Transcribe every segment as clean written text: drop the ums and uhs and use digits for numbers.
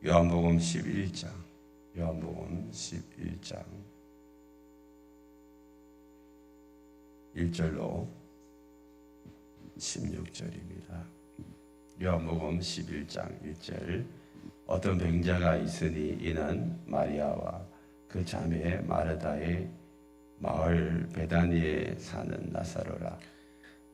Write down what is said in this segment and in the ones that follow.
요한복음 11장, 요한복음 11장 1절로 16절입니다. 요한복음 11장 1절. 어떤 병자가 있으니 이는 마리아와 그 자매 마르다의 마을 베다니에 사는 나사로라.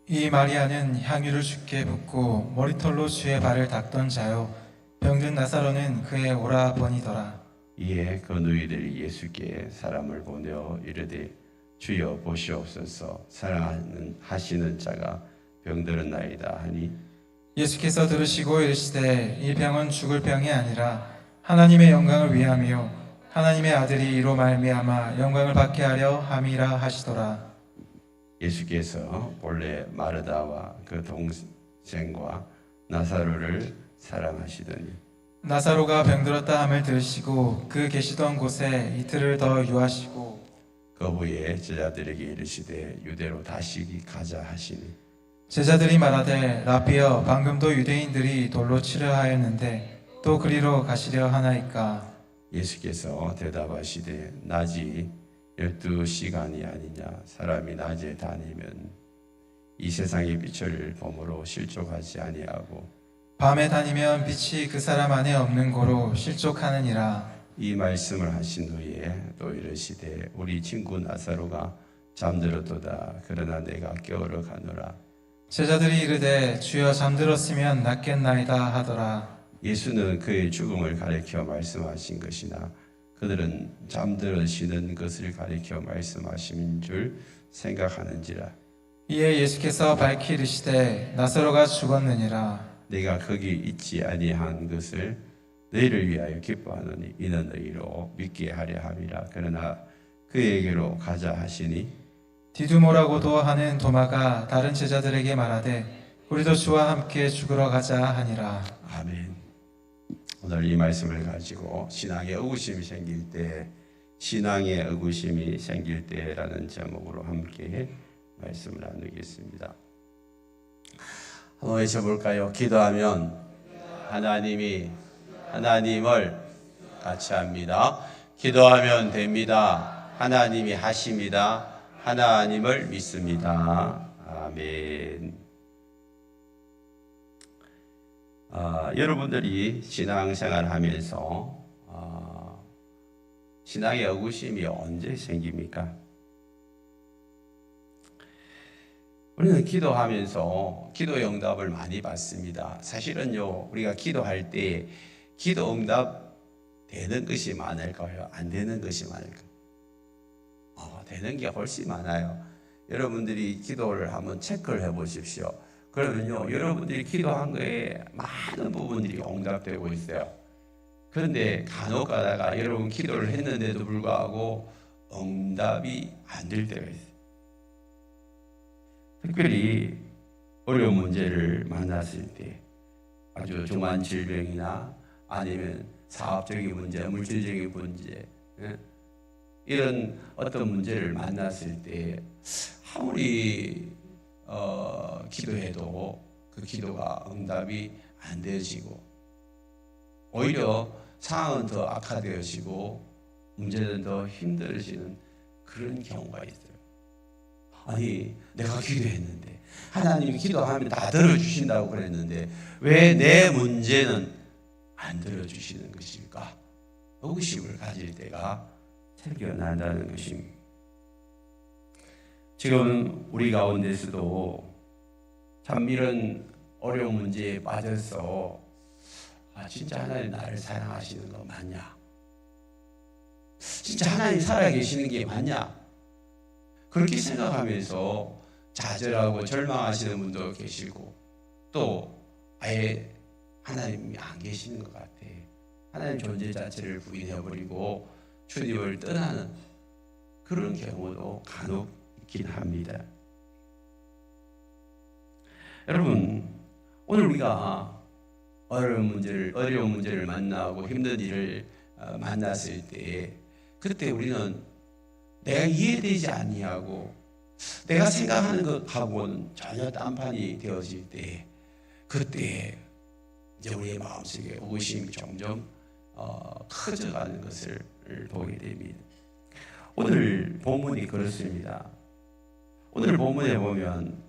이 마리아는 향유를 주께 붓고 머리털로 주의 발을 닦던 자요, 병든 나사로는 그의 오라버니더라. 이에 그 누이들이 예수께 사람을 보내어 이르되 주여 보시옵소서, 사랑하시는 자가 병들었나이다 하니 예수께서 들으시고 이르시되 이 병은 죽을 병이 아니라 하나님의 영광을 위함이요 하나님의 아들이 이로 말미암아 영광을 받게 하려 함이라 하시더라. 예수께서 본래 마르다와 그 동생과 나사로를 사랑하시더니 나사로가 병들었다 함을 들으시고 그 계시던 곳에 이틀을 더 유하시고 그 후에 제자들에게 이르시되 유대로 다시 가자 하시니 제자들이 말하되 라비여, 방금도 유대인들이 돌로 치려 하였는데 또 그리로 가시려 하나이까? 예수께서 대답하시되 낮이 12시간이 아니냐. 사람이 낮에 다니면 이 세상의 빛을 범으로 실족하지 아니하고 밤에 다니면 빛이 그 사람 안에 없는 고로 실족하느니라. 이 말씀을 하신 후에 또 이르시되 우리 친구 나사로가 잠들었도다. 그러나 내가 깨우러 가노라. 제자들이 이르되 주여, 잠들었으면 낫겠나이다 하더라. 예수는 그의 죽음을 가리켜 말씀하신 것이나 그들은 잠들으시는 것을 가리켜 말씀하신 줄 생각하는지라. 이에 예수께서 밝히 이르시되 나사로가 죽었느니라. 내가 거기 있지 아니한 것을 너희를 위하여 기뻐하노니 이는 너희로 믿게 하려 함이라. 그러나 그에게로 가자 하시니 디두모라고도 하는 도마가 다른 제자들에게 말하되 우리도 주와 함께 죽으러 가자 하니라. 아멘. 오늘 이 말씀을 가지고 신앙의 의구심이 생길 때라는 제목으로 함께 말씀을 나누겠습니다. 한번 외쳐볼까요? 기도하면 하나님을 같이 합니다. 기도하면 됩니다. 하나님이 하십니다. 하나님을 믿습니다. 아멘. 여러분들이 신앙생활 하면서 신앙의 의구심이 언제 생깁니까? 우리는 기도하면서 기도 응답을 많이 받습니다. 사실은요, 우리가 기도할 때 기도 응답 되는 것이 많을까요? 안 되는 것이 많을까요? 되는 게 훨씬 많아요. 여러분들이 기도를 한번 체크를 해보십시오. 그러면요, 여러분들이 기도한 거에 많은 부분들이 응답되고 있어요. 그런데 간혹 가다가 여러분 기도를 했는데도 불구하고 응답이 안 될 때가 있어요. 특별히 어려운 문제를 만났을 때, 아주 중한 질병이나 아니면 사업적인 문제, 물질적인 문제, 이런 어떤 문제를 만났을 때 아무리 기도해도 그 기도가 응답이 안 되어지고 오히려 상황은 더 악화되어지고 문제는 더 힘들어지는 그런 경우가 있어요. 아니, 내가 기도했는데 하나님이 기도하면 다 들어주신다고 그랬는데 왜 내 문제는 안 들어주시는 것일까? 의구심을 가질 때가 생겨난다는 것입니다. 지금 우리 가운데서도 참 이런 어려운 문제에 빠져서 진짜 하나님 나를 사랑하시는 거 맞냐? 진짜 하나님 살아계시는 게 맞냐? 그렇게 생각하면서 좌절하고 절망하시는 분도 계시고 또 아예 하나님이 안 계시는 것 같아. 하나님 존재 자체를 부인해버리고 주님을 떠나는 그런 경우도 간혹 있긴 합니다. 여러분, 오늘 우리가 어려운 문제를 만나고 힘든 일을 만났을 때 그때 우리는 내가 이해되지 아니하고 내가 생각하는 것하고는 전혀 딴판이 되어질 때 그때 이제 우리의 마음속에 의구심이 점점 커져가는 것을 보게 됩니다. 오늘 본문이 그렇습니다. 오늘 본문에 보면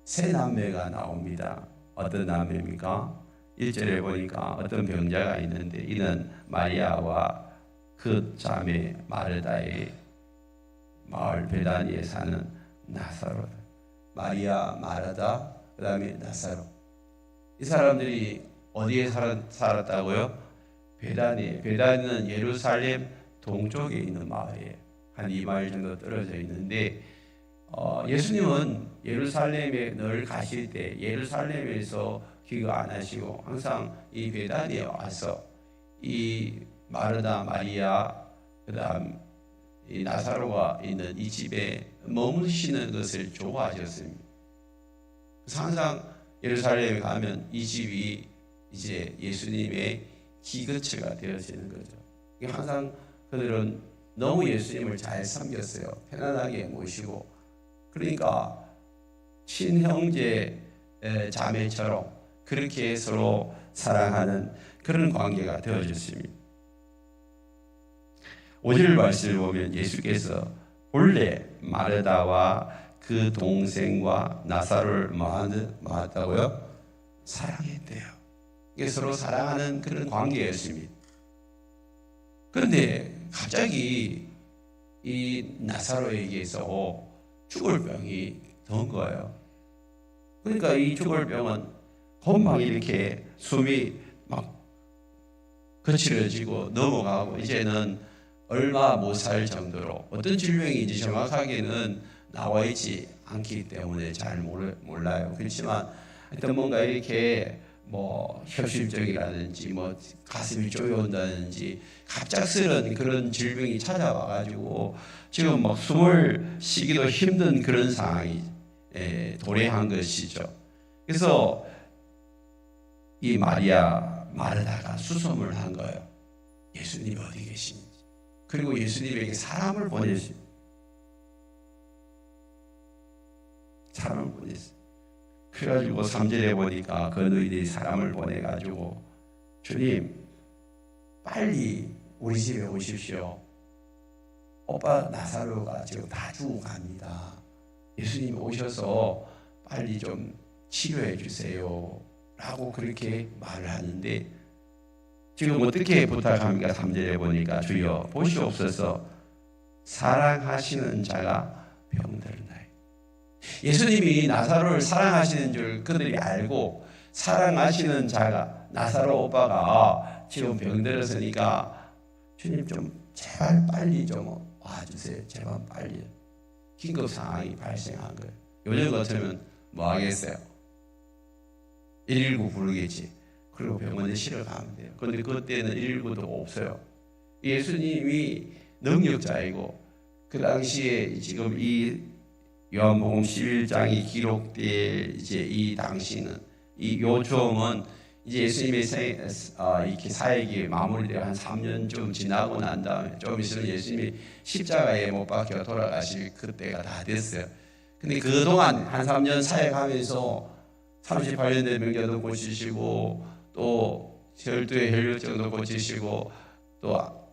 세 남매가 나옵니다. 어떤 남매입니까? 1절에 보니까 어떤 병자가 있는데 이는 마리아와 그 자매 마르다의 마을 베다니에 사는 나사로다. 마리아, 마르다, 그 다음에 나사로. 이 사람들이 어디에 살았다고요? 베다니. 베다니는 예루살렘 동쪽에 있는 마을이에요. 한 2마일 정도 떨어져 있는데 예수님은 예루살렘에 늘 가실 때 예루살렘에서 기도 안 하시고 항상 이 베다니에 와서 이 마르다, 마리아, 그다음 이 나사로가 있는 이 집에 머무시는 것을 좋아하셨습니다. 그래서 항상 예루살렘에 가면 이 집이 이제 예수님의 기거처가 되어지는 거죠. 항상 그들은 너무 예수님을 잘 섬겼어요. 편안하게 모시고. 그러니까 친형제 자매처럼 그렇게 서로 사랑하는 그런 관계가 되어졌습니다. 5절 말씀을 보면 예수께서 본래 마르다와 그 동생과 나사로를 뭐 했다고요? 사랑했대요. 이게 서로 사랑하는 그런 관계였습니다. 그런데 갑자기 이 나사로에게서 죽을 병이 든 거예요. 그러니까 이 죽을 병은 금방 이렇게 숨이 막 거칠어지고 넘어가고 이제는 얼마 못 살 정도로 어떤 질병인지 정확하게는 나와 있지 않기 때문에 잘 몰라요. 그렇지만 하여튼 뭔가 이렇게 뭐 협심증이라든지 뭐 가슴이 쪼여온다든지 갑작스런 그런 질병이 찾아와가지고 지금 막 숨을 쉬기도 힘든 그런 상황이 도래한 것이죠. 그래서 이 마리아 마르다가 수소문을 한 거예요. 예수님이 어디 계시는지. 그리고 예수님에게 사람을 보내시. 사람을 보냈어요. 그래가지고 3절에 보니까 그 너희들이 사람을 보내가지고 주님 빨리 우리 집에 오십시오. 오빠 나사로가 지금 다 죽어갑니다. 예수님 오셔서 빨리 좀 치료해 주세요 라고 그렇게 말을 하는데 지금 어떻게 부탁합니까? 3절에 보니까 주여 보시옵소서 사랑하시는 자가 병들나이다. 예수님이 나사로를 사랑하시는 줄 그들이 알고 사랑하시는 자가 나사로 오빠가 지금 병들었으니까 주님 좀 제발 빨리 좀 와주세요. 제발 빨리. 긴급 상황이 발생한 거예요. 요즘 같으면 뭐 하겠어요? 119 부르겠지. 그리고 병원에 실어가면 돼요. 그런데 그때는 119도 없어요. 예수님이 능력자이고 그 당시에 지금 이 요한복음 11장이 기록될 이제 이 당시는 이 요점은 이제 예수님의 이렇게 사역이 마무리되어 한 3년쯤 지나고 난 다음에 좀 있으면 예수님이 십자가에 못 박혀 돌아가실 그때가 다 됐어요. 근데 그동안 한 3년 사역하면서 38년 된 병자도 고치시고 또 혈두의 혈류증도 고치시고 또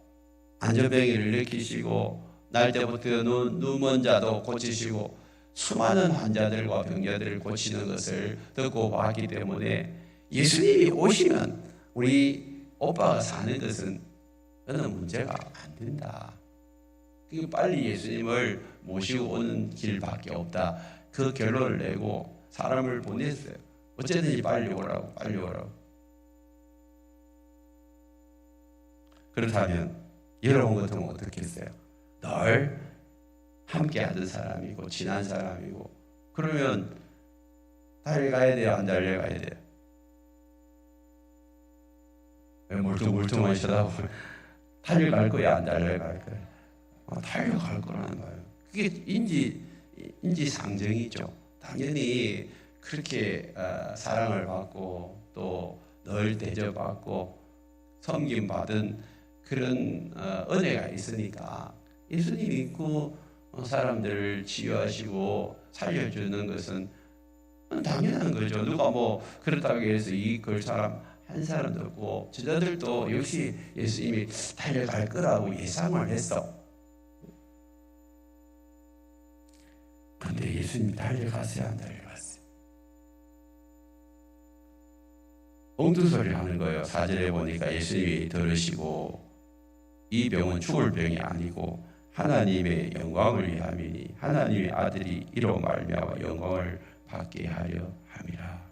안전병이를 일으키시고 날 때부터 눈먼 자도 고치시고 수많은 환자들과 병자들을 고치는 것을 듣고 봤기 때문에 예수님이 오시면 우리 오빠가 사는 것은 어느 문제가 안 된다. 빨리 예수님을 모시고 오는 길밖에 없다. 그 결론을 내고 사람을 보냈어요. 어쨌든지 빨리 오라고, 빨리 오라고. 그렇다면 여러분 같으면 어떻게 했어요? 늘 함께 하던 사람이고 친한 사람이고 그러면 달려가야 돼요? 안 달려가야 돼요? 왜 물뚱물뚱한 쳐다보면 달려갈 거야? 안 달려갈 거야? 달려갈 거라는 거예요. 그게 인지상정이죠. 당연히 그렇게 사랑을 받고 또 늘 대접받고 섬김받은 그런 은혜가 있으니까 예수님이 그 사람들을 치유하시고 살려주는 것은 당연한 거죠. 누가 뭐 그렇다고 해서 그 사람 한 사람도 없고 제자들도 역시 예수님이 달려갈 거라고 예상을 했어. 그런데 예수님이 달려갔어요, 안 달려갔어요? 엉뚱소리 하는 거예요. 4절에 보니까 예수님이 들으시고 이 병은 죽을 병이 아니고 하나님의 영광을 위함이니 하나님의 아들이 이로 말미암아 영광을 받게 하려 함이라.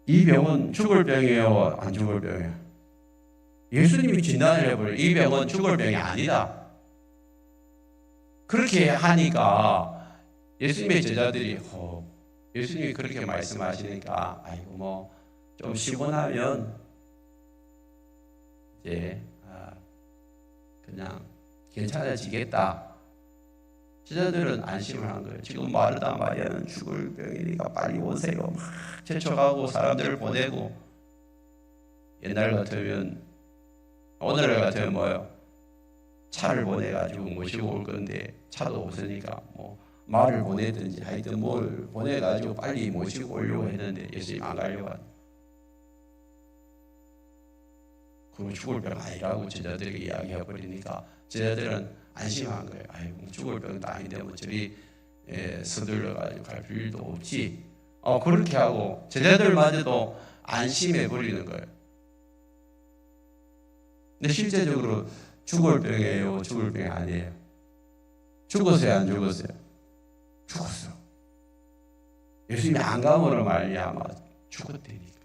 이 병은 죽을 병이에요, 안 죽을 병이에요? 예수님이 진단을 해버려요. 이 병은 죽을 병이 아니다. 그렇게 하니까 예수님의 제자들이 예수님이 그렇게 말씀하시니까 아이고 뭐 좀 쉬고 나면 이제 그냥 괜찮아지겠다. 제자들은 안심을 한 거예요. 지금 마르다 마리아는 죽을 병이니까 빨리 오세요. 막 재촉하고 사람들을 보내고, 옛날 같으면 오늘 같으면 뭐요? 차를 보내가지고 모시고 올 건데 차도 없으니까 뭐 말을 보내든지 하여튼 뭘 보내가지고 빨리 모시고 오려고 했는데 예수님 안 가려고 하는. 그거 죽을 병 아니라고 제자들에게 이야기해버리니까 제자들은 안심한 거예요. 아이고 죽을 병도 아닌데 뭐 저리 서둘러가지고 갈 필요도 없지. 그렇게 하고 제자들마저도 안심해버리는 거예요. 근데 실제적으로 죽을 병이에요, 죽을 병이 아니에요? 죽었어요, 안 죽었어요? 죽었어. 예수님이 안 감으로 말미암아 죽었다니까.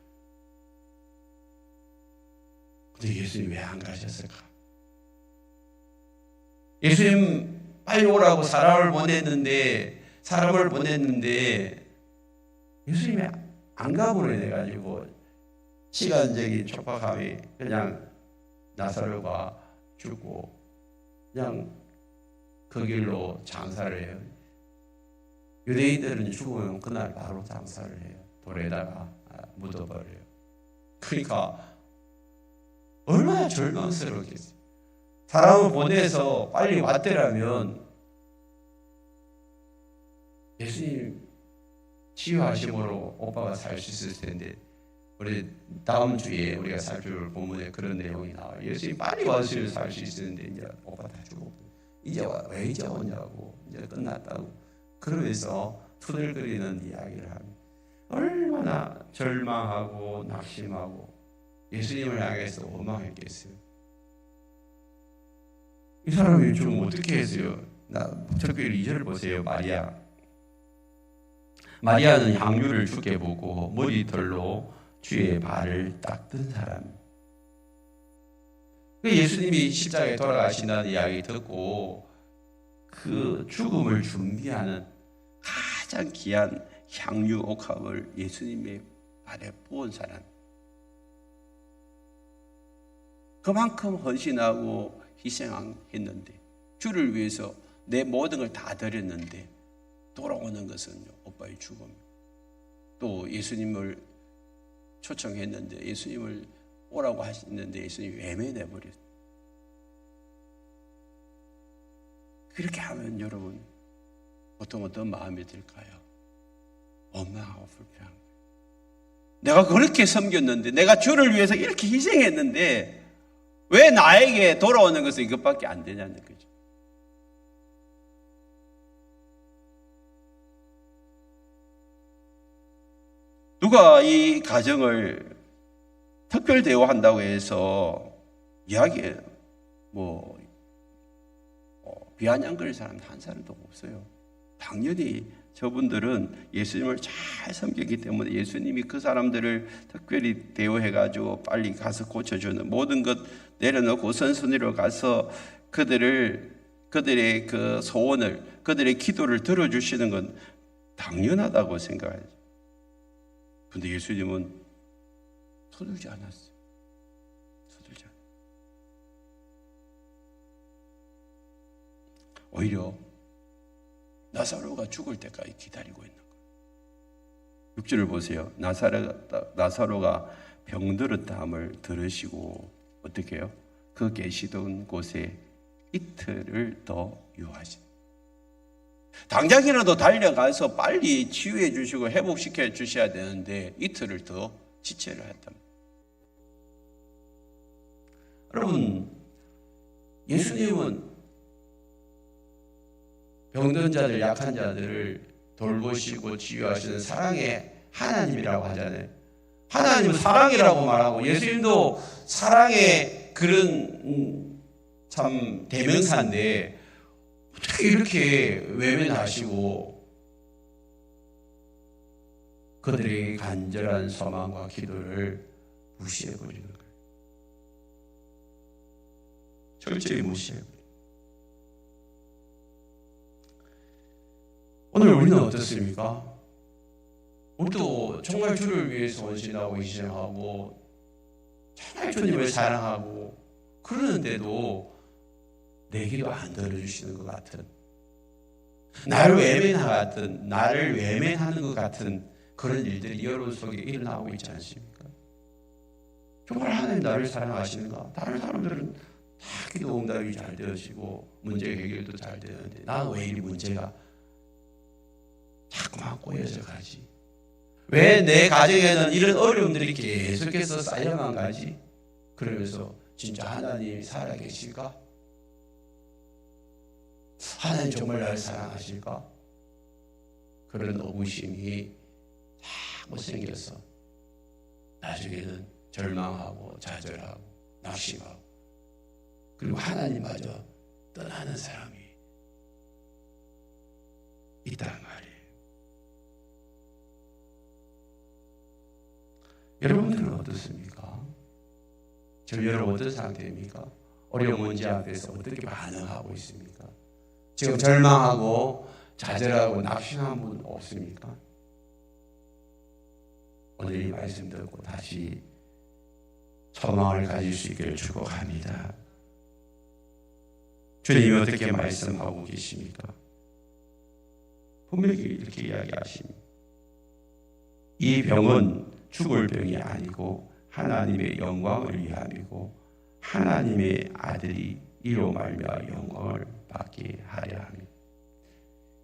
근데 예수님 왜 안 가셨을까? 예수님 빨리 오라고 사람을 보냈는데 예수님이 안 감으로 해가지고 시간적인 촉박함이 그냥 나사로가 죽고 그냥 그 길로 장사를 해요. 유대인들은 죽으면 그날 바로 장사를 해요. 돌에다가 묻어버려요. 그러니까 얼마나 절망스럽겠어요. 사람을 보내서 빨리 왔더라면 예수님 치유하심으로 오빠가 살 수 있을 텐데, 우리 다음 주에 우리가 살펴볼 본문에 그런 내용이 나와요. 예수님 빨리 왔으면 살 수 있었는데 이제 오빠 다 죽었고 이제 왜 이제 오냐고, 이제 끝났다고 그러면서 투덜거리는 이야기를 하면 얼마나 절망하고 낙심하고 예수님을 향해서 원망했겠어요. 이 사람이 좀 어떻게 했어요? 특별히 2절 보세요. 마리아는 향유를 주게 보고 머리털로 주의 발을 닦던 사람. 예수님이 십자가에 돌아가신다는 이야기 듣고 그 죽음을 준비하는 가장 귀한 향유 옥합을 예수님의 발에 부은 사람. 그만큼 헌신하고 희생했는데, 주를 위해서 내 모든 걸 다 드렸는데 돌아오는 것은 오빠의 죽음. 또 예수님을 초청했는데 예수님을 오라고 하셨는데 예수님이 외면해버렸어요. 그렇게 하면 여러분 보통 어떤 마음이 들까요? 원망하고 불평한 거예요. 내가 그렇게 섬겼는데, 내가 주를 위해서 이렇게 희생했는데 왜 나에게 돌아오는 것은 이것밖에 안 되냐는 거죠. 누가 이 가정을 특별 대우한다고 해서 비아냥거릴 사람 한 사람도 없어요. 당연히 저분들은 예수님을 잘 섬겼기 때문에 예수님이 그 사람들을 특별히 대우해가지고 빨리 가서 고쳐주는, 모든 것 내려놓고 선순위로 가서 그들의 그 소원을, 그들의 기도를 들어주시는 건 당연하다고 생각하죠. 근데 예수님은 서둘지 않았어요. 서둘지 않았어요. 오히려 나사로가 죽을 때까지 기다리고 있는 거예요. 6절을 보세요. 나사로가 병들었다함을 들으시고 어떻게 해요? 그 계시던 곳에 이틀을 더 유하신. 당장이라도 달려가서 빨리 치유해 주시고 회복시켜 주셔야 되는데 이틀을 더 지체를 했다. 여러분, 예수님은 병든 자들, 약한 자들을 돌보시고 치유하시는 사랑의 하나님이라고 하잖아요. 하나님은 사랑이라고 말하고 예수님도 사랑의 그런 참 대명사인데 어떻게 이렇게 외면하시고 그들의 간절한 소망과 기도를 무시해버리는 거예요. 철저히 무시해버려요. 오늘 우리는 어떻습니까? 우리도 정말 주를 위해서 헌신하고 희생하고 정말 주님을 사랑하고 그러는데도 내 기도 안 들어주시는 것 같은, 나를 외면하는 것 같은 그런 일들이 여러분 속에 일어나고 있지 않습니까? 정말 하나님 나를 사랑하시는가? 다른 사람들은 다 기도 응답이 잘 되어지고 문제 해결도 잘 되는데 나는 왜 이 문제가 자꾸만 꼬여져 가지? 왜 내 가정에는 이런 어려움들이 계속해서 쌓여만 가지? 그러면서 진짜 하나님이 살아계실까? 하나님 정말 나를 사랑하실까? 그런 의구심이 자꾸 생겨서 나중에는 절망하고 좌절하고 낙심하고 그리고 하나님마저 떠나는 사람이 있단 말이에요. 여러분들은 어떻습니까? 지금 여러분 어떤 상태입니까? 어려운 문제 앞에서 어떻게 반응하고 있습니까? 지금 절망하고 좌절하고 낙심한 분 없습니까? 오늘 이 말씀 듣고 다시 소망을 가질 수 있기를 축복합니다. 주님이 어떻게 말씀하고 계십니까? 분명히 이렇게 이야기하십니다. 이 병은 죽을 병이 아니고 하나님의 영광을 위함이고 하나님의 아들이 이로 말미암아 영광을 받게 하려 합니다.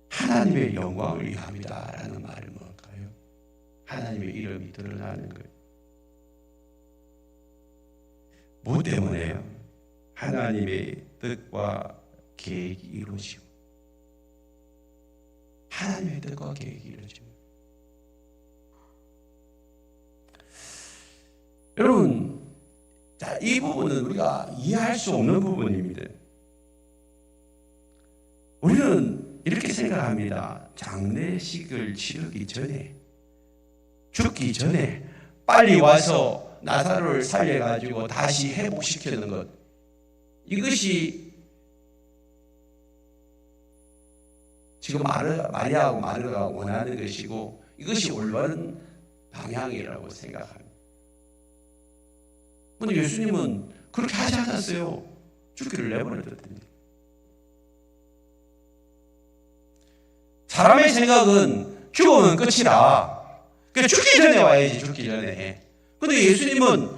하나님의 영광을 위함이다 라는 말은 뭘까요? 하나님의 이름이 드러나는 거예요. 뭐 때문에요? 하나님의 뜻과 계획이 이루어지고 하나님의 뜻과 계획이 이루어지고 여러분, 자, 이 부분은 우리가 이해할 수 없는 부분입니다. 우리는 이렇게 생각합니다. 장례식을 치르기 전에, 죽기 전에 빨리 와서 나사로를 살려가지고 다시 회복시키는 것, 이것이 지금 마리아하고 마르다가 원하는 것이고 이것이 올바른 방향이라고 생각합니다. 근데 예수님은 그렇게 하지 않았어요. 죽기를 내버려뒀더니. 사람의 생각은 죽으면 끝이라. 그러니까 죽기 전에 와야지, 죽기 전에. 근데 예수님은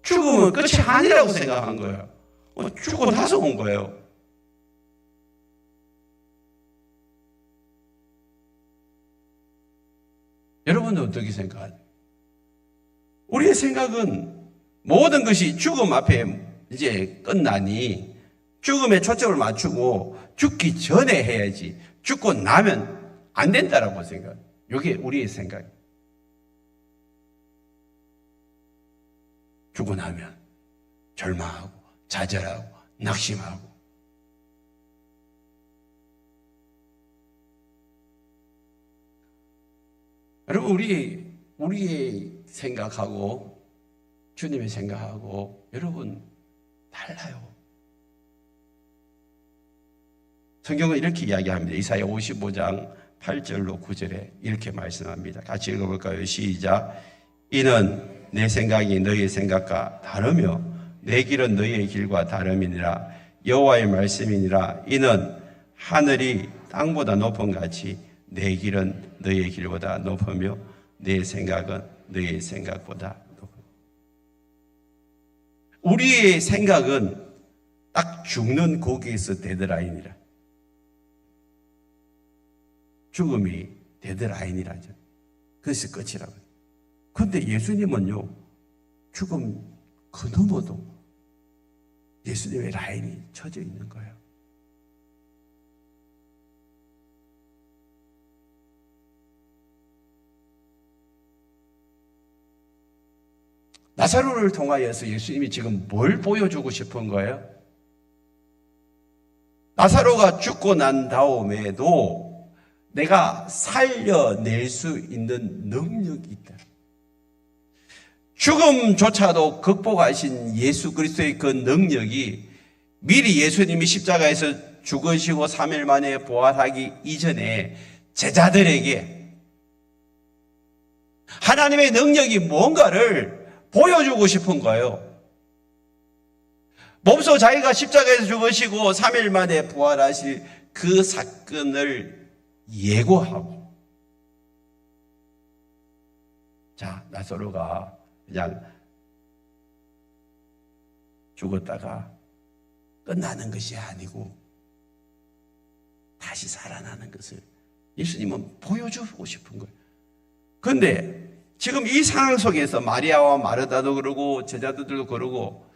죽으면 끝이 아니라고 생각한 거예요. 죽고 나서 온 거예요. 여러분은 어떻게 생각하세요? 우리의 생각은 모든 것이 죽음 앞에 이제 끝나니 죽음에 초점을 맞추고 죽기 전에 해야지 죽고 나면 안 된다라고 생각해요. 이게 우리의 생각이에요. 죽고 나면 절망하고 좌절하고 낙심하고 여러분 우리의 생각하고 주님의 생각하고 여러분 달라요. 성경은 이렇게 이야기합니다. 이사야 55장 8절로 9절에 이렇게 말씀합니다. 같이 읽어볼까요? 시작. 이는 내 생각이 너희의 생각과 다르며 내 길은 너희의 길과 다름이니라. 여호와의 말씀이니라. 이는 하늘이 땅보다 높은 같이 내 길은 너희의 길보다 높으며 내 생각은 너희의 생각보다 높으며. 우리의 생각은 딱 죽는 고기에서 데드라인이라. 죽음이 데드라인이라죠. 그것이 끝이라고. 그런데 예수님은요, 죽음 그 너머도 예수님의 라인이 쳐져 있는 거예요. 나사로를 통하여서 예수님이 지금 뭘 보여주고 싶은 거예요? 나사로가 죽고 난 다음에도 내가 살려낼 수 있는 능력이 있다. 죽음조차도 극복하신 예수 그리스도의 그 능력이 미리 예수님이 십자가에서 죽으시고 3일 만에 부활하기 이전에 제자들에게 하나님의 능력이 뭔가를 보여주고 싶은 거예요. 몸소 자기가 십자가에서 죽으시고 3일 만에 부활하실 그 사건을 예고하고, 자, 나사로가 그냥 죽었다가 끝나는 것이 아니고 다시 살아나는 것을 예수님은 보여주고 싶은 거예요. 그런데 지금 이 상황 속에서 마리아와 마르다도 그러고 제자들도 그러고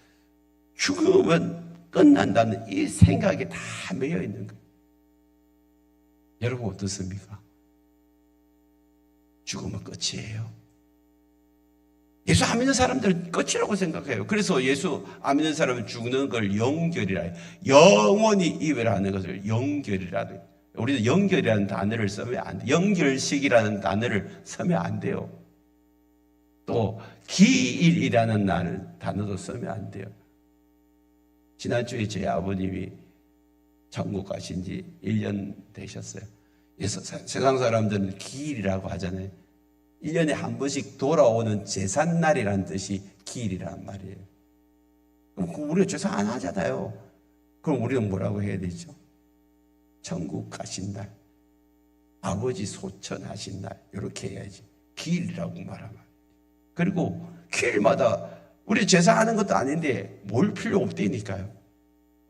죽음은 끝난다는 이 생각에 다 매여 있는 거예요. 여러분 어떻습니까? 죽음은 끝이에요. 예수 안 믿는 사람들은 끝이라고 생각해요. 그래서 예수 안 믿는 사람은 죽는 걸 영결이라 해요. 영원히 이별하는 것을 영결이라 해요. 우리는 영결이라는 단어를 쓰면 안 돼요. 영결식이라는 단어를 쓰면 안 돼요. 또 기일이라는 단어도 쓰면 안 돼요. 지난주에 제 아버님이 천국 가신 지 1년 되셨어요. 세상 사람들은 기일이라고 하잖아요. 1년에 한 번씩 돌아오는 제삿날이라는 뜻이 기일이란 말이에요. 그럼 우리가 제사 안 하잖아요. 그럼 우리는 뭐라고 해야 되죠? 천국 가신 날, 아버지 소천하신 날, 이렇게 해야지. 기일이라고 말하면. 그리고 기일마다 우리 제사하는 것도 아닌데 뭘 필요 없다니까요.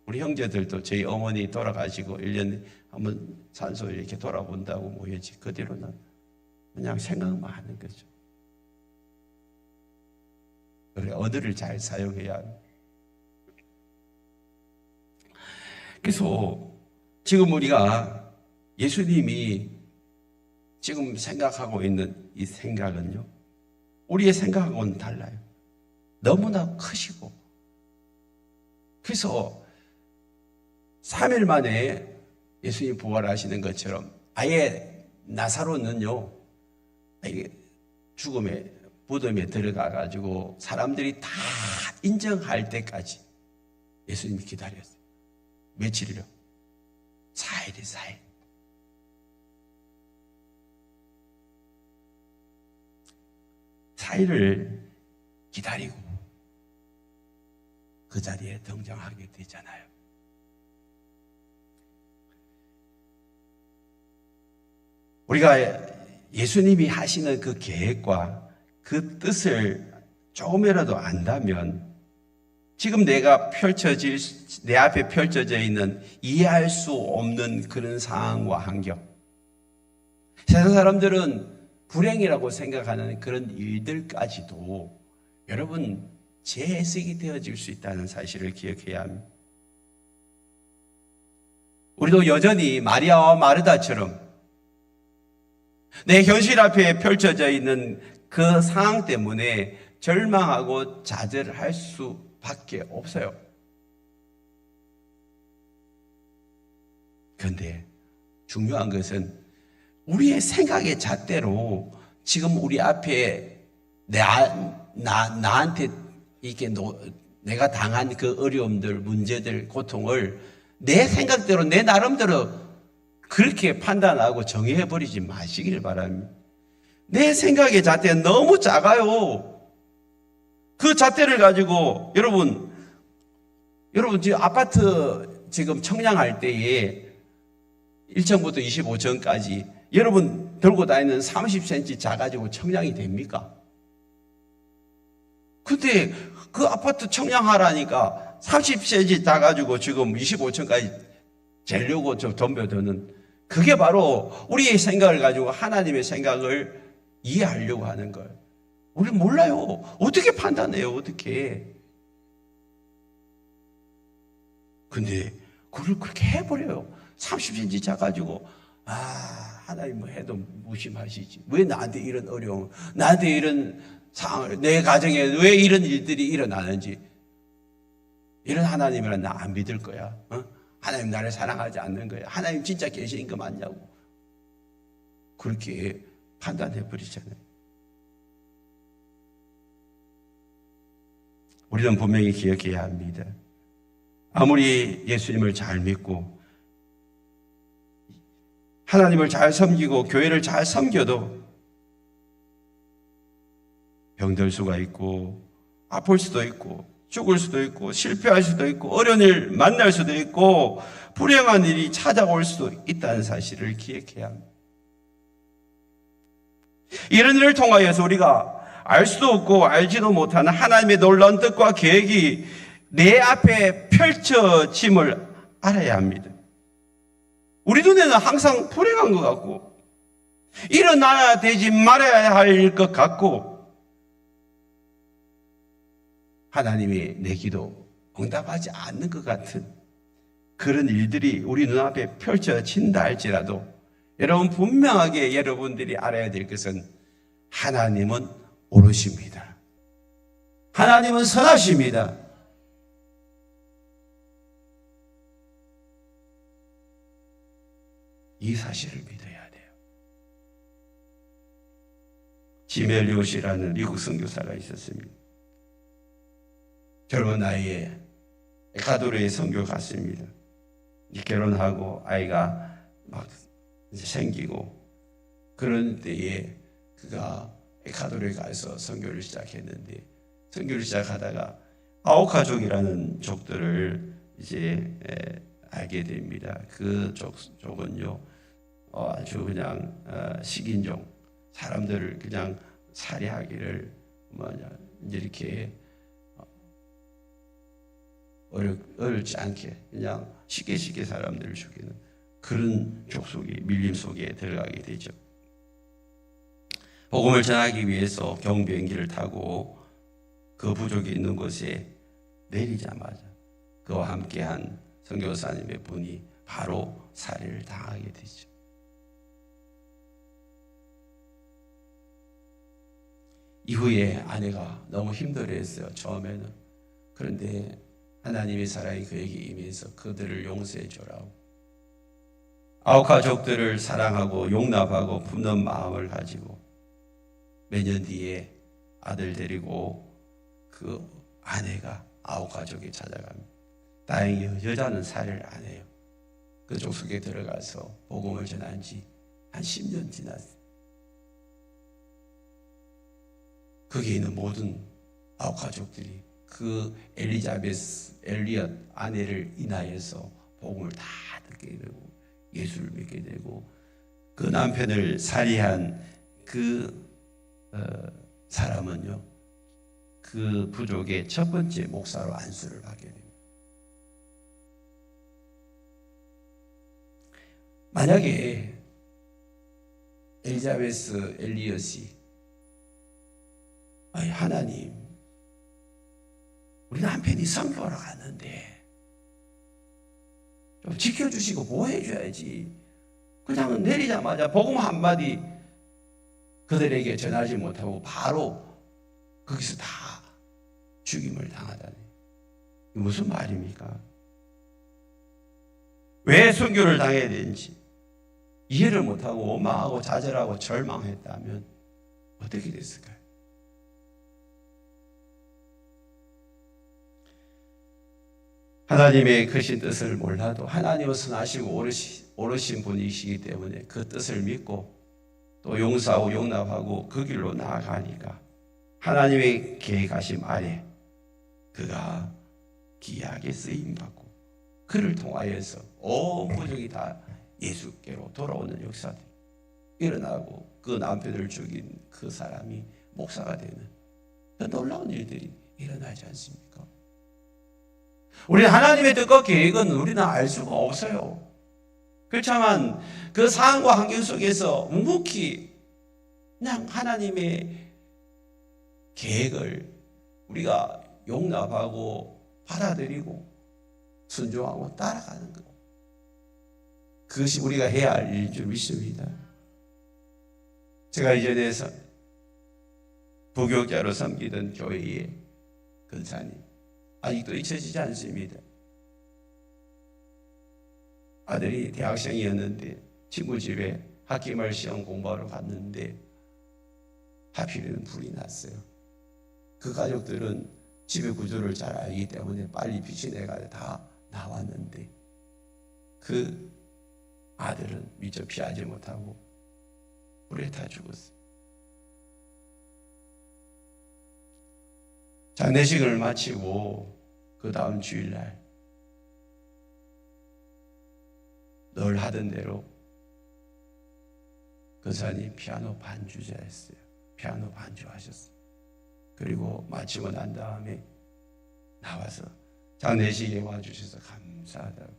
우리 형제들도 저희 어머니 돌아가시고 1년에 한번 산소 이렇게 돌아본다고 모여지. 그대로는 그냥 생각만 하는 거죠. 그래, 언어를 잘 사용해야 합니다. 그래서 지금 우리가 예수님이 지금 생각하고 있는 이 생각은요, 우리의 생각하고는 달라요. 너무나 크시고. 그래서 3일 만에 예수님 부활하시는 것처럼 아예 나사로는요, 죽음의 무덤에 들어가 가지고 사람들이 다 인정할 때까지 예수님이 기다렸어요. 며칠이요? 4일이 4일. 4일을 기다리고 그 자리에 등장하게 되잖아요. 우리가 예수님이 하시는 그 계획과 그 뜻을 조금이라도 안다면 지금 내 앞에 펼쳐져 있는 이해할 수 없는 그런 상황과 환경, 세상 사람들은 불행이라고 생각하는 그런 일들까지도 여러분 재해석이 되어질 수 있다는 사실을 기억해야 합니다. 우리도 여전히 마리아와 마르다처럼 내 현실 앞에 펼쳐져 있는 그 상황 때문에 절망하고 좌절할 수밖에 없어요. 그런데 중요한 것은 우리의 생각의 잣대로 지금 우리 앞에 나한테 이렇게 내가 당한 그 어려움들, 문제들, 고통을 내 생각대로, 내 나름대로 그렇게 판단하고 정의해버리지 마시길 바랍니다. 내 생각의 잣대는 너무 작아요. 그 잣대를 가지고 여러분 지금 아파트 지금 청량할 때에 1층부터 25층까지 여러분 들고 다니는 30cm 작아지고 청량이 됩니까? 근데 그 아파트 청량하라니까 30cm 작아지고 지금 25층까지 재려고 좀 덤벼드는 그게 바로 우리의 생각을 가지고 하나님의 생각을 이해하려고 하는 거예요. 우리는 몰라요. 어떻게 판단해요? 어떻게. 근데 그걸 그렇게 해버려요. 30cm 작아지고 하나님 뭐 해도 무심하시지. 왜 나한테 이런 어려움, 나한테 이런 상황을, 내 가정에 왜 이런 일들이 일어나는지. 이런 하나님이란 나 안 믿을 거야. 하나님 나를 사랑하지 않는 거야. 하나님 진짜 계신 거 맞냐고. 그렇게 판단해 버리잖아요. 우리는 분명히 기억해야 합니다. 아무리 예수님을 잘 믿고 하나님을 잘 섬기고 교회를 잘 섬겨도 병들 수가 있고 아플 수도 있고 죽을 수도 있고 실패할 수도 있고 어려운 일 만날 수도 있고 불행한 일이 찾아올 수도 있다는 사실을 기억해야 합니다. 이런 일을 통하여서 우리가 알 수도 없고 알지도 못하는 하나님의 놀라운 뜻과 계획이 내 앞에 펼쳐짐을 알아야 합니다. 우리 눈에는 항상 불행한 것 같고 일어나야 되지 말아야 할 것 같고 하나님이 내 기도 응답하지 않는 것 같은 그런 일들이 우리 눈앞에 펼쳐진다 할지라도 여러분 분명하게 여러분들이 알아야 될 것은 하나님은 옳으십니다. 하나님은 선하십니다. 이 사실을 믿어야 돼요. 짐 엘리엇이라는 미국 선교사가 있었습니다. 젊은 나이에 에콰도르에 선교 갔습니다. 결혼하고 아이가 막 이제 생기고 그런 때에 그가 에콰도르에 가서 선교를 시작했는데 선교를 시작하다가 아오카족이라는 족들을 이제 알게 됩니다. 그 족은요 아주 그냥 식인종 사람들을 그냥 살해하기를 이렇게 어렵지 않게 그냥 쉽게 사람들을 죽이는 그런 족속이 밀림 속에 들어가게 되죠. 복음을 전하기 위해서 경비행기를 타고 그 부족이 있는 곳에 내리자마자 그와 함께한 선교사님의 분이 바로 살해를 당하게 되죠. 이후에 아내가 너무 힘들어했어요. 처음에는. 그런데 하나님의 사랑이 그에게 임해서 그들을 용서해 주라고. 아우카족들을 사랑하고 용납하고 품는 마음을 가지고 몇 년 뒤에 아들 데리고 그 아내가 아우카족에 찾아갑니다. 다행히 여자는 살해를 안 해요. 그 족속에 들어가서 복음을 전한 지 한 10년 지났어요. 거기에 있는 모든 아우카족들이 그 엘리자베스, 엘리엇 아내를 인하여서 복음을 다 듣게 되고 예수를 믿게 되고 그 남편을 살해한 그 사람은요 그 부족의 첫 번째 목사로 안수를 받게 됩니다. 만약에 엘리자베스 엘리엇이 하나님 우리 남편이 선교하러 갔는데 좀 지켜주시고 보호해줘야지. 그냥 내리자마자 복음 한마디 그들에게 전하지 못하고 바로 거기서 다 죽임을 당하다니. 무슨 말입니까? 왜 선교를 당해야 되는지 이해를 못하고 원망하고 좌절하고 절망했다면 어떻게 됐을까요? 하나님의 크신 뜻을 몰라도 하나님은 선하시고 오르신 분이시기 때문에 그 뜻을 믿고 또 용서하고 용납하고 그 길로 나아가니까 하나님의 계획하심 아래 그가 귀하게 쓰임받고 그를 통하여서 온 부족이 다 예수께로 돌아오는 역사들이 일어나고 그 남편을 죽인 그 사람이 목사가 되는 그 놀라운 일들이 일어나지 않습니까? 우리 하나님의 뜻과 계획은 우리는 알 수가 없어요. 그렇지만 그 상황과 환경 속에서 묵묵히 그냥 하나님의 계획을 우리가 용납하고 받아들이고 순종하고 따라가는 것, 그것이 우리가 해야 할 일인 줄 믿습니다. 제가 이전에 부교육자로 섬기던 교회의 근사님 아직도 잊혀지지 않습니다. 아들이 대학생이었는데 친구 집에 학기말 시험 공부하러 갔는데 하필이면 불이 났어요. 그 가족들은 집의 구조를 잘 알기 때문에 빨리 빛이 내가 다 나왔는데 그 아들은 미처 피하지 못하고 불에 타 죽었어요. 장례식을 마치고 그 다음 주일날 늘 하던 대로 근사님 피아노 반주자였어요. 피아노 반주하셨어요. 그리고 마치고 난 다음에 나와서 장례식에 와주셔서 감사하다고,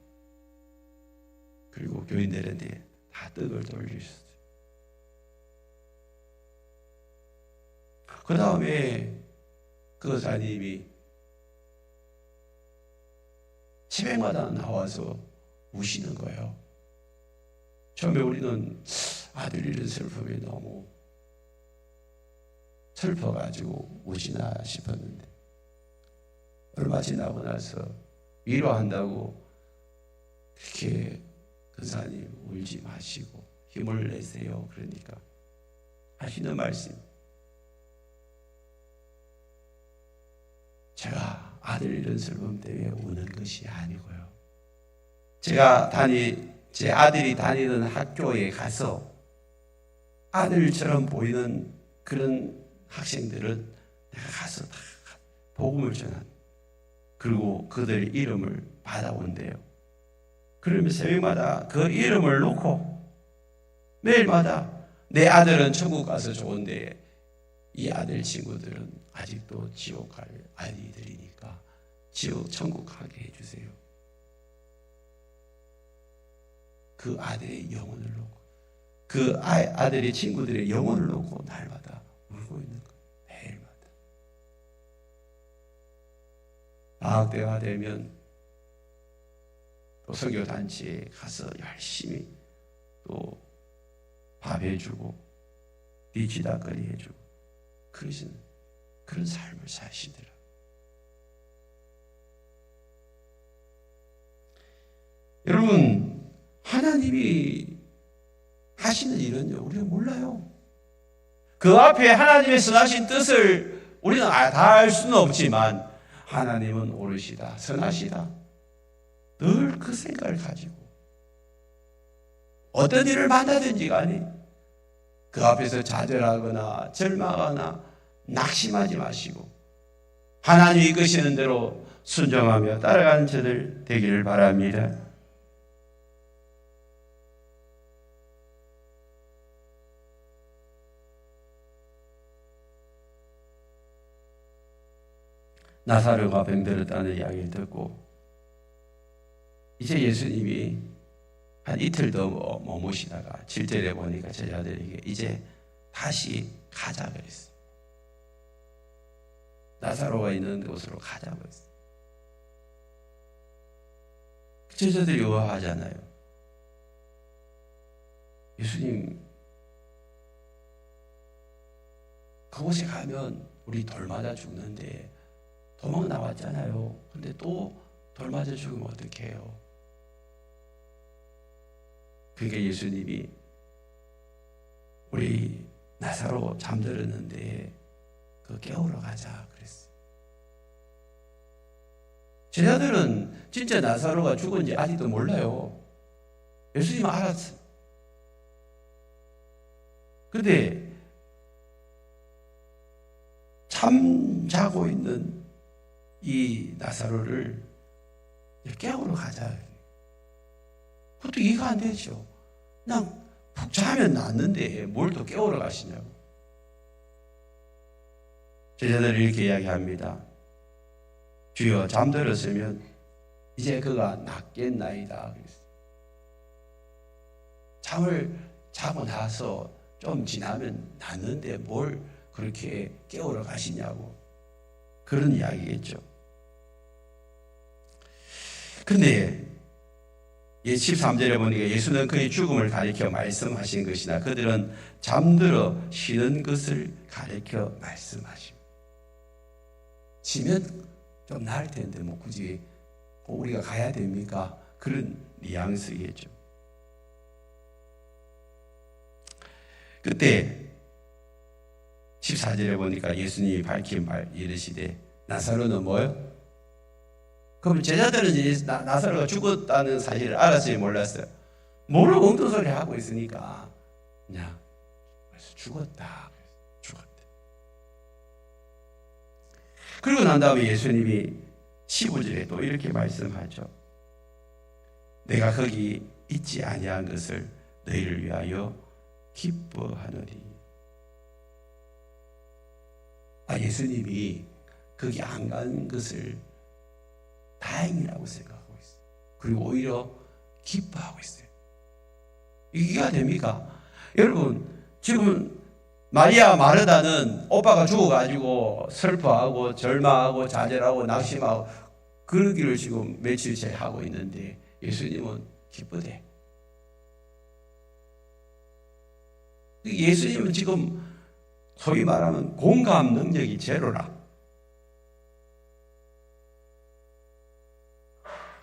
그리고 교인들한테 다 떡을 돌리셨어요. 그 다음에 그 의사님이 새벽마다 나와서 우시는 거예요. 처음에 우리는 아들 잃은 슬픔이 너무 슬퍼가지고 우시나 싶었는데 얼마 지나고 나서 위로한다고 그렇게 근사님 울지 마시고 힘을 내세요. 그러니까 하시는 말씀, 제가 아들 잃은 슬픔 때문에 우는 것이 아니고요, 제 아들이 다니는 학교에 가서 아들처럼 보이는 그런 학생들은 내가 가서 다 복음을 전한, 그리고 그들의 이름을 받아온대요. 그러면 새벽마다 그 이름을 놓고 매일마다 내 아들은 천국 가서 좋은데 이 아들 친구들은 아직도 지옥 갈 아이들이니까 천국 가게 해주세요. 그 아들의 영혼을 놓고, 그 아들의 친구들의 영혼을 놓고 날마다 울고 있는 거예요. 매일마다. 방학 때가 되면 또 선교단체에 가서 열심히 또 밥 해주고 뒤치다거리 해주고 그런 삶을 사시더라. 여러분, 하나님이 하시는 일은요, 우리가 몰라요. 그 앞에 하나님의 선하신 뜻을 우리는 다 알 수는 없지만 하나님은 옳으시다, 선하시다, 늘 그 생각을 가지고 어떤 일을 만나든지 간에 그 앞에서 좌절하거나 절망하거나 낙심하지 마시고 하나님이 이끄시는 대로 순종하며 따라가는 저들 되기를 바랍니다. 나사로가 병들었다는 이야기를 듣고 이제 예수님이 한 이틀 더 머무시다가 7절에 보니까 제자들에게 이제 다시 가자 그랬어요. 나사로가 있는 곳으로 가자고 했어요. 제자들이 의아하잖아요. 예수님, 그곳에 가면 우리 돌 맞아 죽는데 도망 나왔잖아요. 근데 또 돌 맞아 죽으면 어떡해요? 그러니까 예수님이 우리 나사로 잠들었는데 그 깨우러 가자 그랬어요. 제자들은 진짜 나사로가 죽은지 아직도 몰라요. 예수님은 알았어요. 근데 잠자고 있는 이 나사로를 깨우러 가자. 그것도 이해가 안 되죠. 그냥 푹 자면 낫는데 뭘 또 깨우러 가시냐고. 제자들이 이렇게 이야기합니다. 주여, 잠들었으면 이제 그가 낫겠나이다. 잠을 자고 나서 좀 지나면 낫는데 뭘 그렇게 깨우러 가시냐고 그런 이야기겠죠. 근데 13절에 보니까 예수는 그의 죽음을 가리켜 말씀하신 것이나 그들은 잠들어 쉬는 것을 가리켜 말씀하십니다. 쉬면 좀 나을 텐데 뭐 굳이 우리가 가야 됩니까? 그런 뉘앙스겠죠. 그때 14절에 보니까 예수님이 밝힌 말 이르시되 나사로는 뭐요? 그럼 제자들은 나사로가 죽었다는 사실을 알았어요, 몰랐어요? 모르고 엉뚱소리 하고 있으니까 그냥 죽었다. 그리고 난 다음에 예수님이 15절에 또 이렇게 말씀하죠. 내가 거기 있지 아니한 것을 너희를 위하여 기뻐하노니. 예수님이 거기 안 간 것을 다행이라고 생각하고 있어요. 그리고 오히려 기뻐하고 있어요. 이해가 됩니까? 여러분, 지금 마리아 마르다는 오빠가 죽어가지고 슬퍼하고 절망하고 좌절하고 낙심하고 그러기를 지금 며칠째 하고 있는데 예수님은 기쁘대. 예수님은 지금 소위 말하면 공감 능력이 제로라.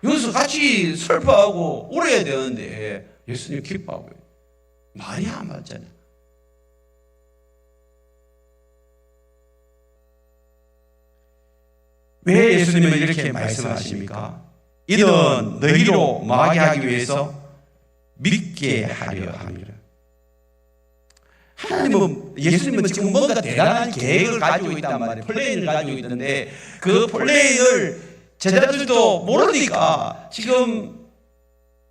여기서 같이 슬퍼하고 울어야 되는데 예수님 기뻐하고 말이 안 맞잖아요. 왜 예수님은 이렇게 말씀하십니까? 이는 너희로 망하게 하기 위해서 믿게 하려 함이라. 하나님은 예수님은 지금 뭔가 대단한 계획을 가지고 있단 말이에요. 플랜을 가지고 있는데 그 플랜을 제자들도 모르니까 지금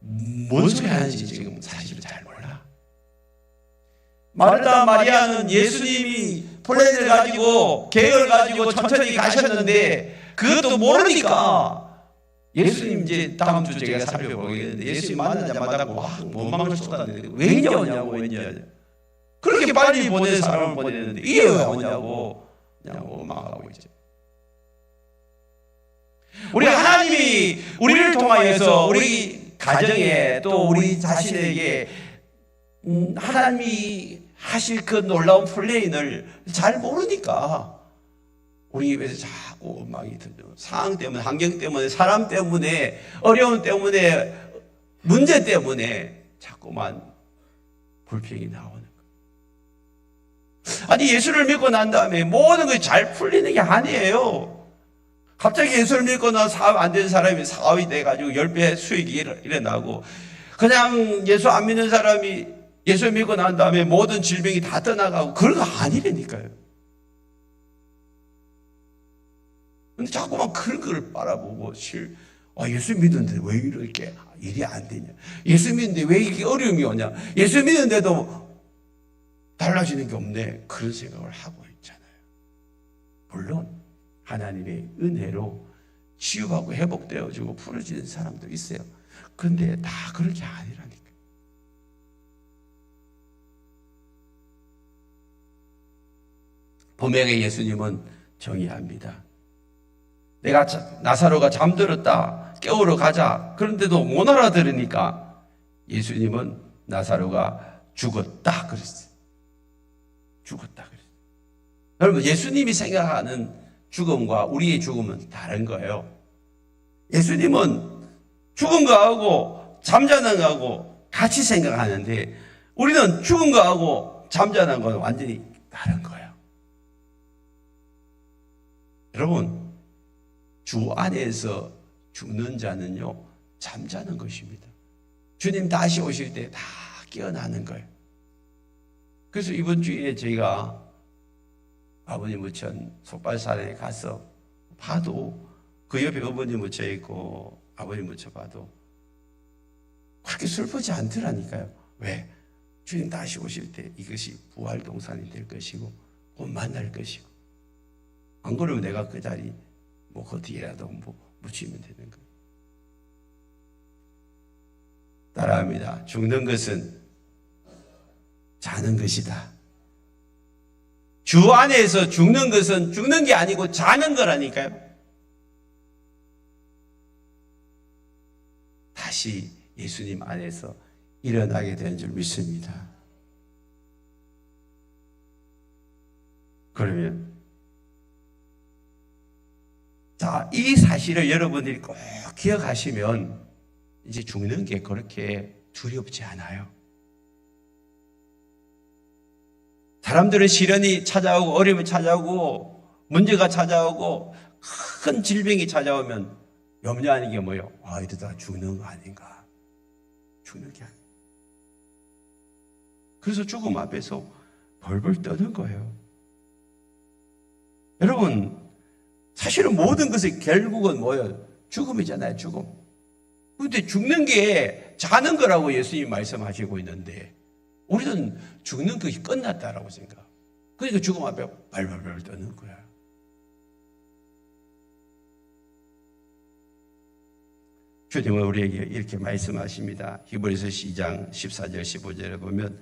뭔 소리 하는지 지금 사실은 잘 몰라. 마르다 마리아는 예수님이 플랜을 가지고 계획을 가지고 천천히 가셨는데 그것도 모르니까 예수님 이제 다음 주 제가 살펴보겠는데 예수님 만나자마자 원망을 쏟았는데 왜 이제 오냐고 그렇게 빨리 보낸 사람을 보냈는데 이게 왜 오냐고 그냥 원망하고 있죠. 우리 하나님이 우리를 통하여서 우리 가정에 또 우리 자신에게 하나님이 하실 그 놀라운 플랜을 잘 모르니까 우리 입에서 자꾸 원망이 들죠. 상황 때문에, 환경 때문에, 사람 때문에, 어려움 때문에, 문제 때문에 자꾸만 불평이 나오는 거예요. 아니 예수를 믿고 난 다음에 모든 것이 잘 풀리는 게 아니에요. 갑자기 예수를 믿고 난 사업 안 되는 사람이 사업이 돼가지고 10배 수익이 일어나고 그냥 예수 안 믿는 사람이 예수 믿고 난 다음에 모든 질병이 다 떠나가고 그런 거 아니라니까요. 근데 자꾸만 그런 걸 바라보고 예수 믿는데 왜 이렇게 일이 안 되냐? 예수 믿는데 왜 이렇게 어려움이 오냐? 예수 믿는데도 달라지는 게 없네. 그런 생각을 하고 있잖아요. 물론 하나님의 은혜로 치유하고 회복되어지고 풀어지는 사람도 있어요. 그런데 다 그런 게 아니라니까. 분명히 예수님은 정의합니다. 내가 나사로가 잠들었다. 깨우러 가자. 그런데도 못 알아들으니까 예수님은 나사로가 죽었다 그랬어요. 죽었다 그랬어요. 여러분 예수님이 생각하는 죽음과 우리의 죽음은 다른 거예요. 예수님은 죽은 거하고 잠자는 거하고 같이 생각하는데 우리는 죽은 거하고 잠자는 건 완전히 다른 거예요. 여러분 주 안에서 죽는 자는요 잠자는 것입니다. 주님 다시 오실 때 다 깨어나는 거예요. 그래서 이번 주에 저희가 아버님 무천 속발산에 가서 봐도 그 옆에 어머니 묻혀 있고 아버님 묻혀 봐도 그렇게 슬프지 않더라니까요. 왜? 주님 다시 오실 때 이것이 부활동산이 될 것이고 곧 만날 것이고 안 그러면 내가 그 자리 그 뒤에라도 묻히면 되는 거예요. 따라합니다. 죽는 것은 자는 것이다. 주 안에서 죽는 것은 죽는 게 아니고 자는 거라니까요. 다시 예수님 안에서 일어나게 되는 줄 믿습니다. 그러면 자, 이 사실을 여러분들이 꼭 기억하시면 이제 죽는 게 그렇게 두렵지 않아요. 사람들은 시련이 찾아오고 어려움이 찾아오고 문제가 찾아오고 큰 질병이 찾아오면 염려하는 게 뭐예요? 아, 이러다 죽는 거 아닌가? 죽는 게 아닌가? 그래서 죽음 앞에서 벌벌 떠는 거예요. 여러분, 사실은 모든 것이 결국은 뭐예요? 죽음이잖아요, 죽음. 그런데 죽는 게 자는 거라고 예수님이 말씀하시고 있는데 우리는 죽는 것이 끝났다라고 생각. 그러니까 죽음 앞에 발발발 떠는 거야. 주님은 우리에게 이렇게 말씀하십니다. 히브리서 2장 14절 15절에 보면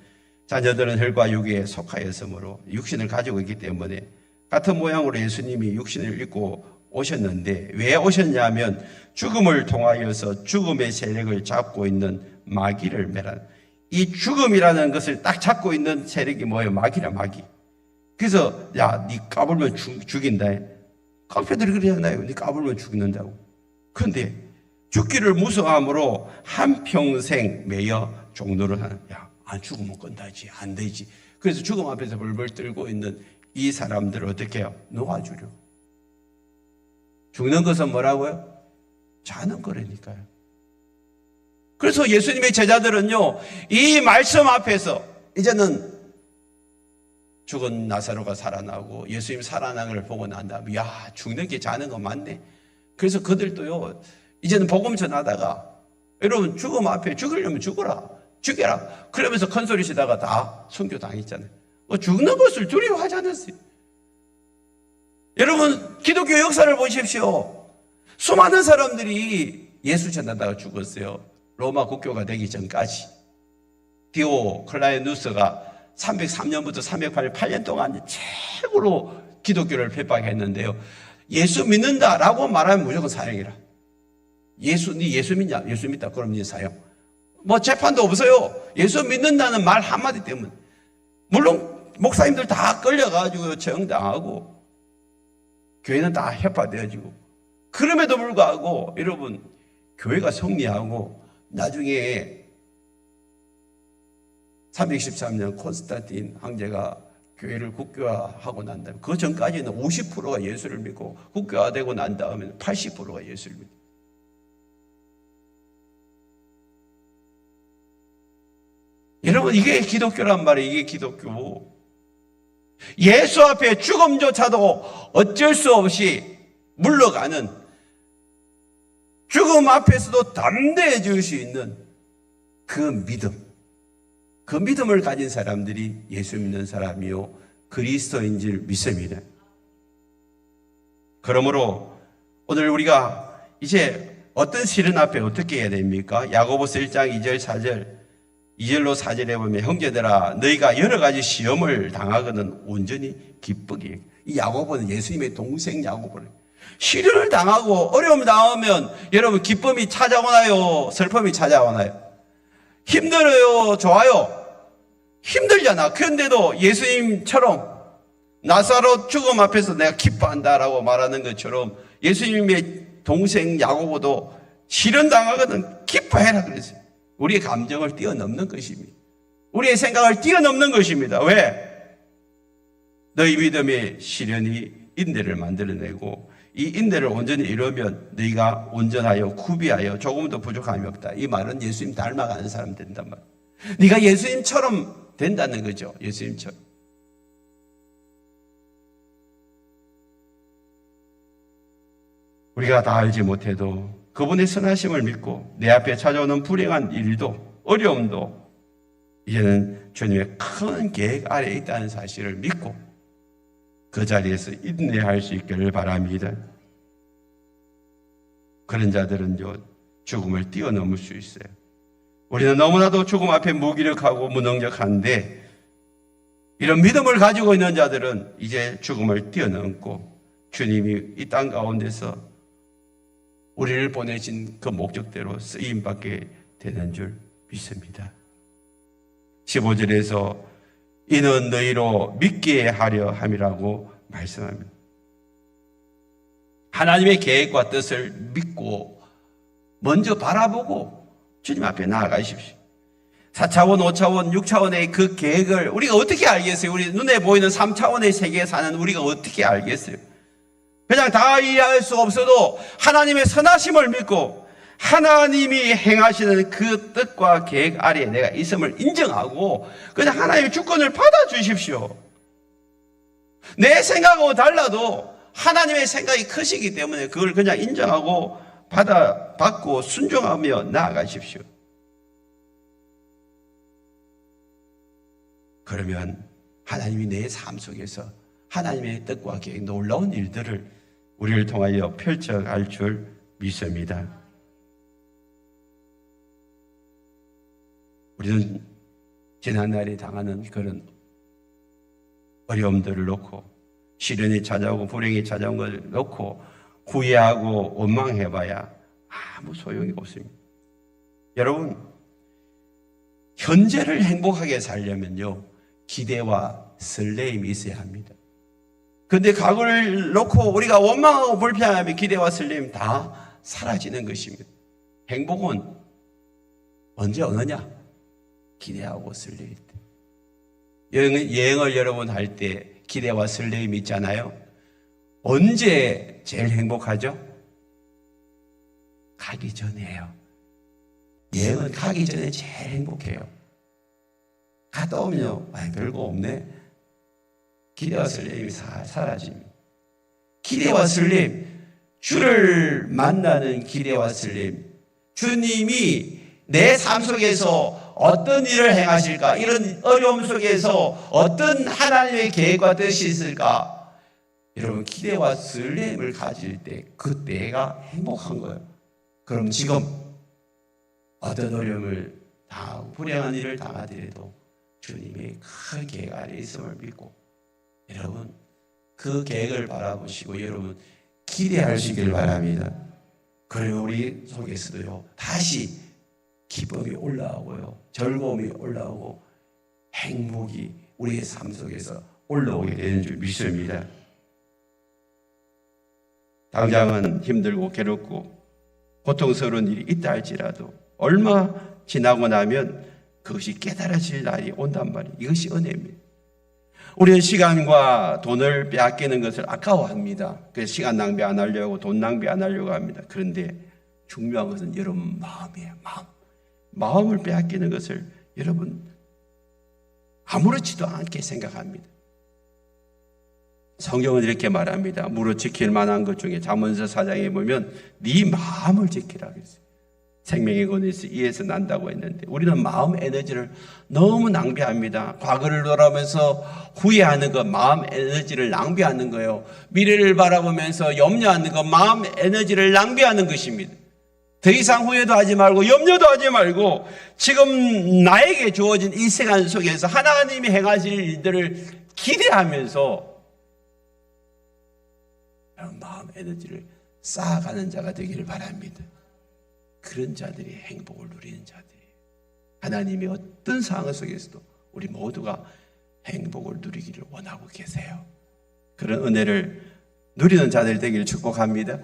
자녀들은 혈과 육에 속하였으므로 육신을 가지고 있기 때문에 같은 모양으로 예수님이 육신을 입고 오셨는데 왜 오셨냐면 죽음을 통하여서 죽음의 세력을 잡고 있는 마귀를 멸한, 이 죽음이라는 것을 딱 잡고 있는 세력이 뭐예요? 마귀라, 마귀. 그래서 야, 네 까불면 죽인다. 깡패들이 그러잖아요. 네 까불면 죽는다고. 그런데 죽기를 무서워함으로 한평생 매여 종노를 하는, 야, 안 죽으면 끝나지, 안 되지. 그래서 죽음 앞에서 벌벌 떨고 있는 이 사람들을 어떻게 해요? 놓아주려. 죽는 것은 뭐라고요? 자는 거라니까요. 그래서 예수님의 제자들은요, 이 말씀 앞에서 이제는 죽은 나사로가 살아나고 예수님 살아난 걸 보고 난 다음에 야, 죽는 게 자는 거 맞네. 그래서 그들도요, 이제는 복음 전하다가 여러분 죽음 앞에 죽으려면 죽어라, 죽여라 그러면서 큰 소리 치다가 다 순교 당했잖아요. 죽는 것을 두려워하지 않았어요. 여러분 기독교 역사를 보십시오. 수많은 사람들이 예수 전하다가 죽었어요. 로마 국교가 되기 전까지. 디오클라이누스가 303년부터 308년 동안 최고로 기독교를 핍박했는데요. 예수 믿는다라고 말하면 무조건 사형이라. 네 예수 믿냐? 예수 믿다. 그럼 네 사형. 뭐 재판도 없어요. 예수 믿는다는 말 한마디 때문에. 물론 목사님들 다 끌려가지고 처형당하고 교회는 다 해파되어지고, 그럼에도 불구하고 여러분 교회가 승리하고 나중에 313년 콘스탄틴 황제가 교회를 국교화하고 난 다음에 그 전까지는 50%가 예수를 믿고 국교화되고 난 다음에 80%가 예수를 믿고. 여러분 이게 기독교란 말이에요. 이게 기독교. 예수 앞에 죽음조차도 어쩔 수 없이 물러가는, 죽음 앞에서도 담대해질 수 있는 그 믿음, 그 믿음을 가진 사람들이 예수 믿는 사람이요 그리스도인 줄 믿습니다. 그러므로 오늘 우리가 이제 어떤 시련 앞에 어떻게 해야 됩니까? 야고보서 1장 2절 4절 2절로 4절에 보면 형제들아 너희가 여러 가지 시험을 당하거든 온전히 기쁘게. 이 야고보는 예수님의 동생 야고보는 시련을 당하고 어려움을 당하면 여러분 기쁨이 찾아오나요? 슬픔이 찾아오나요? 힘들어요? 좋아요? 힘들잖아. 그런데도 예수님처럼 나사로 죽음 앞에서 내가 기뻐한다라고 말하는 것처럼 예수님의 동생 야고보도 시련 당하거든 기뻐해라 그랬어요. 우리의 감정을 뛰어넘는 것입니다. 우리의 생각을 뛰어넘는 것입니다. 왜? 너희 믿음의 시련이 인내를 만들어내고 이 인내를 온전히 이루면 너희가 온전하여 구비하여 조금도 부족함이 없다. 이 말은 예수님 닮아가는 사람 된단 말이에요. 네가 예수님처럼 된다는 거죠. 예수님처럼. 우리가 다 알지 못해도 그분의 선하심을 믿고 내 앞에 찾아오는 불행한 일도 어려움도 이제는 주님의 큰 계획 아래에 있다는 사실을 믿고 그 자리에서 인내할 수 있기를 바랍니다. 그런 자들은 죽음을 뛰어넘을 수 있어요. 우리는 너무나도 죽음 앞에 무기력하고 무능력한데 이런 믿음을 가지고 있는 자들은 이제 죽음을 뛰어넘고 주님이 이 땅 가운데서 우리를 보내신 그 목적대로 쓰임받게 되는 줄 믿습니다. 15절에서 이는 너희로 믿게 하려 함이라고 말씀합니다. 하나님의 계획과 뜻을 믿고 먼저 바라보고 주님 앞에 나아가십시오. 4차원, 5차원, 6차원의 그 계획을 우리가 어떻게 알겠어요? 우리 눈에 보이는 3차원의 세계에 사는 우리가 어떻게 알겠어요? 그냥 다 이해할 수 없어도 하나님의 선하심을 믿고 하나님이 행하시는 그 뜻과 계획 아래에 내가 있음을 인정하고 그냥 하나님의 주권을 받아주십시오. 내 생각하고 달라도 하나님의 생각이 크시기 때문에 그걸 그냥 인정하고 받고 순종하며 나아가십시오. 그러면 하나님이 내 삶 속에서 하나님의 뜻과 계획, 놀라운 일들을 우리를 통하여 펼쳐갈 줄 믿습니다. 우리는 지난날에 당하는 그런 어려움들을 놓고 시련이 찾아오고 불행이 찾아온 것을 놓고 후회하고 원망해봐야 아무 소용이 없습니다. 여러분, 현재를 행복하게 살려면요, 기대와 설레임이 있어야 합니다. 그런데 과거를 놓고 우리가 원망하고 불평하면 기대와 설레임 다 사라지는 것입니다. 행복은 언제 오느냐? 기대하고 설레일 때. 여행을 여러분 할 때 기대와 설레임이 있잖아요. 언제 제일 행복하죠? 가기 전에요. 여행은 가기 전에 제일 행복해요. 갔다 오면요, 별거 없네. 기대와 설렘이 사라집니다. 기대와 설렘, 주를 만나는 기대와 설렘, 주님이 내 삶 속에서 어떤 일을 행하실까, 이런 어려움 속에서 어떤 하나님의 계획과 뜻이 있을까, 여러분 기대와 설렘을 가질 때 그때가 행복한 거예요. 그럼 지금 어떤 어려움을 당하고 불행한 일을 당하더라도 주님의 큰 계획 아래 있음을 믿고 여러분 그 계획을 바라보시고 여러분 기대하시길 바랍니다. 그리고 우리 속에서도요 다시 기쁨이 올라오고요 즐거움이 올라오고 행복이 우리의 삶 속에서 올라오게 되는 줄 믿습니다. 당장은 힘들고 괴롭고 고통스러운 일이 있다 할지라도 얼마 지나고 나면 그것이 깨달아질 날이 온단 말이에요. 이것이 은혜입니다. 우리는 시간과 돈을 빼앗기는 것을 아까워합니다. 그래서 시간 낭비 안 하려고 돈 낭비 안 하려고 합니다. 그런데 중요한 것은 여러분 마음이에요. 마음을 빼앗기는 것을 여러분 아무렇지도 않게 생각합니다. 성경은 이렇게 말합니다. 무릇 지킬 만한 것 중에 잠언서 4장에 보면 네 마음을 지키라 그랬어요. 생명의 권에서 이에서 난다고 했는데 우리는 마음 에너지를 너무 낭비합니다. 과거를 돌아보면서 후회하는 것, 마음 에너지를 낭비하는 거예요. 미래를 바라보면서 염려하는 것, 마음 에너지를 낭비하는 것입니다. 더 이상 후회도 하지 말고 염려도 하지 말고 지금 나에게 주어진 이 시간 속에서 하나님이 행하실 일들을 기대하면서 마음 에너지를 쌓아가는 자가 되기를 바랍니다. 그런 자들이 행복을 누리는 자들이에요. 하나님이 어떤 상황 속에서도 우리 모두가 행복을 누리기를 원하고 계세요. 그런 은혜를 누리는 자들 되기를 축복합니다.